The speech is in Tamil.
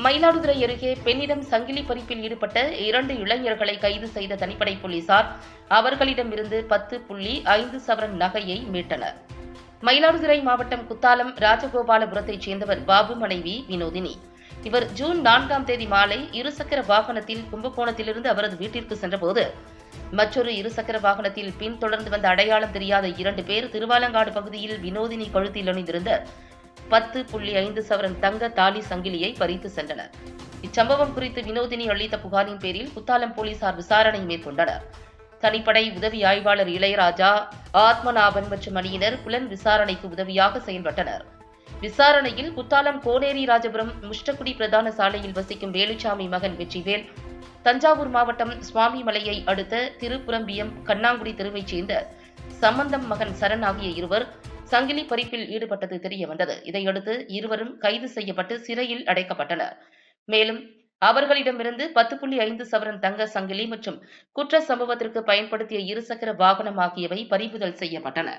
மயிலாடுதுறை அருகே பெண்ணிடம் சங்கிலி பறிப்பில் ஈடுபட்ட 2 இளைஞர்களை கைது செய்த தனிப்படை போலீசார் அவர்களிடமிருந்து 10.5 சவரன் நகையை மீட்டனர். மயிலாடுதுறை மாவட்டம் குத்தாலம் ராஜகோபாலபுரத்தைச் சேர்ந்தவர் பாபு மனைவி வினோதினி. இவர் ஜூன் 4ஆம் தேதி மாலை இருசக்கர வாகனத்தில் கும்பகோணத்திலிருந்து அவரது வீட்டிற்கு சென்றபோது மற்றொரு இருசக்கர வாகனத்தில் பின்தொடர்ந்து வந்த அடையாளம் தெரியாத 2 பேர் திருவாலங்காடு பகுதியில் வினோதினி கழுத்தில் அணிந்திருந்த 10.5 சவரன் தங்க தாலி சங்கிலியை பறித்து சென்றனர். இச்சம்பவம் குறித்து வினோதினி அளித்த புகாரின் பேரில் குத்தாலம் போலீசார் விசாரணை மேற்கொண்டனர். தனிப்படை உதவி ஆய்வாளர் இளையராஜா, ஆத்மநாபன் மற்றும் அணியினர் புலன் விசாரணைக்கு உதவியாக செயல்பட்டனர். விசாரணையில் குத்தாலம் கோனேரி ராஜபுரம் முஷ்டக்குடி பிரதான சாலையில் வசிக்கும் வேலுச்சாமி மகன் வெற்றிவேல், தஞ்சாவூர் மாவட்டம் சுவாமிமலையை அடுத்த திருப்புரம்பியம் கண்ணாங்குடி தெருவைச் சேர்ந்த சம்பந்தம் மகன் சரண் ஆகிய இருவர் சங்கிலி பறிப்பில் ஈடுபட்டது தெரியவந்தது. இதையடுத்து இருவரும் கைது செய்யப்பட்டு சிறையில் அடைக்கப்பட்டனர். மேலும் அவர்களிடமிருந்து 10.5 சவரன் தங்க சங்கிலி மற்றும் குற்ற சம்பவத்திற்கு பயன்படுத்திய இருசக்கர வாகனம் ஆகியவை பறிமுதல் செய்யப்பட்டன.